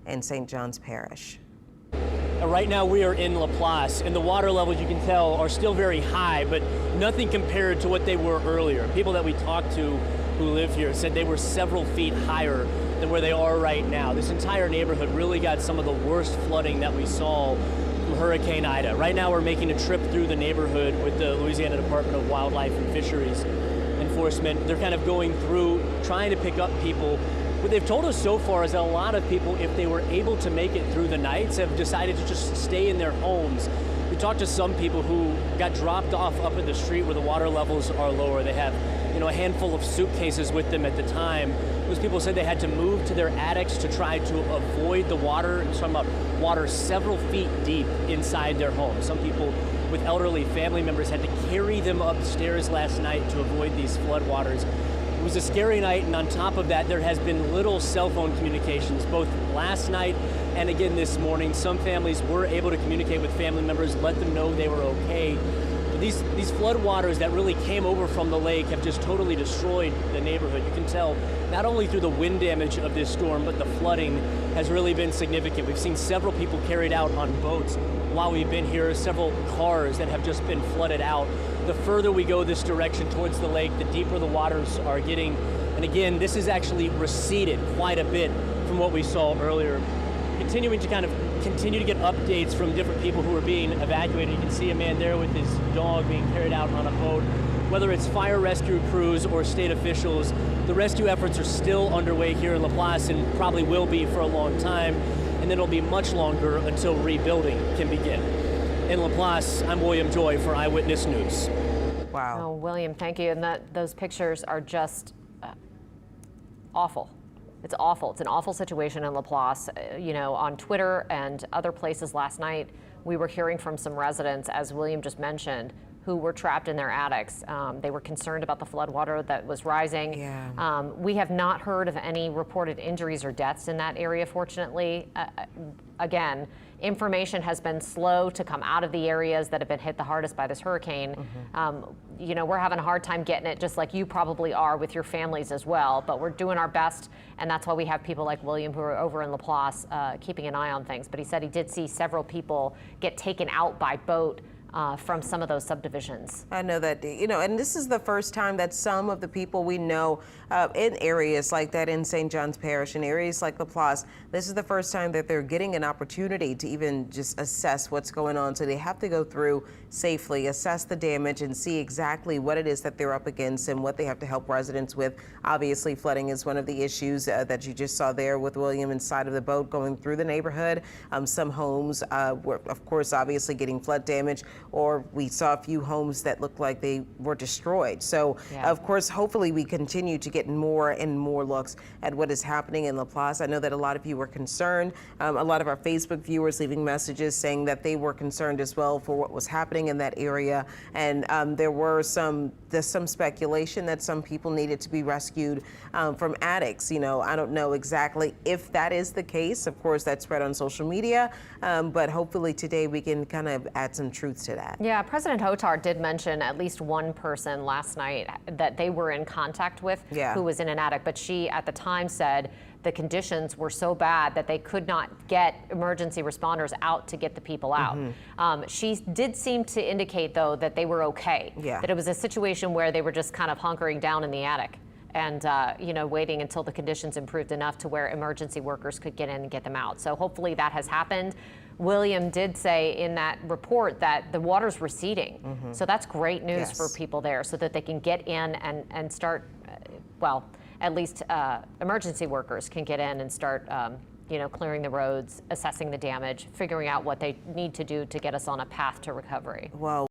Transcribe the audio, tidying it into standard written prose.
in St. John's Parish. Right now we are in LaPlace, and the water levels, you can tell, are still very high, but nothing compared to what they were earlier. People that we talked to who live here said they were several feet higher than where they are right now. This entire neighborhood really got some of the worst flooding that we saw from Hurricane Ida. Right now we're making a trip through the neighborhood with the Louisiana Department of Wildlife and Fisheries Enforcement. They're kind of going through, trying to pick up people. What they've told us so far is that a lot of people, if they were able to make it through the nights, have decided to just stay in their homes. We talked to some people who got dropped off up in the street where the water levels are lower. They have, a handful of suitcases with them at the time. Those people said they had to move to their attics to try to avoid the water. It's talking about water several feet deep inside their homes. Some people with elderly family members had to carry them upstairs last night to avoid these floodwaters. It was a scary night, and on top of that, there has been little cell phone communications, both last night and again this morning. Some families were able to communicate with family members, let them know they were okay. But these floodwaters that really came over from the lake have just totally destroyed the neighborhood. You can tell not only through the wind damage of this storm, but the flooding has really been significant. We've seen several people carried out on boats while we've been here, several cars that have just been flooded out. The further we go this direction towards the lake, the deeper the waters are getting. And again, this has actually receded quite a bit from what we saw earlier. Continuing to continue to get updates from different people who are being evacuated. You can see a man there with his dog being carried out on a boat. Whether it's fire rescue crews or state officials, the rescue efforts are still underway here in LaPlace and probably will be for a long time. And then it'll be much longer until rebuilding can begin. In LaPlace, I'm William Joy for Eyewitness News. Wow. Oh, William, thank you. And those pictures are just awful. It's awful. It's an awful situation in LaPlace. On Twitter and other places last night, we were hearing from some residents, as William just mentioned, who were trapped in their attics. They were concerned about the floodwater that was rising. Yeah. We have not heard of any reported injuries or deaths in that area, fortunately. Again, information has been slow to come out of the areas that have been hit the hardest by this hurricane. We're having a hard time getting it, just like you probably are with your families as well, but we're doing our best, and that's why we have people like William who are over in LaPlace keeping an eye on things. But he said he did see several people get taken out by boat from some of those subdivisions. I know that, and this is the first time that some of the people we know in areas like that in St. John's Parish, in areas like LaPlace, this is the first time that they're getting an opportunity to even just assess what's going on. So they have to go through safely, assess the damage, and see exactly what it is that they're up against and what they have to help residents with. Obviously, flooding is one of the issues that you just saw there with William inside of the boat going through the neighborhood. Some homes were, of course, obviously getting flood damage, or we saw a few homes that looked like they were destroyed. So, of course, hopefully we continue to get more and more looks at what is happening in LaPlace. I know that a lot of you were concerned. A lot of our Facebook viewers leaving messages saying that they were concerned as well for what was happening in that area. And there's some speculation that some people needed to be rescued from attics. I don't know exactly if that is the case. Of course, that's spread on social media, but hopefully today we can kind of add some truth to that. Yeah, President Hotar did mention at least one person last night that they were in contact with who was in an attic, but she at the time said the conditions were so bad that they could not get emergency responders out to get the people out. She did seem to indicate, though, that they were okay, that it was a situation where they were just kind of hunkering down in the attic and waiting until the conditions improved enough to where emergency workers could get in and get them out. So hopefully that has happened. William did say in that report that the water's receding. So that's great news for people there, so that they can get in and start, at least emergency workers can get in and start clearing the roads, assessing the damage, figuring out what they need to do to get us on a path to recovery. Well.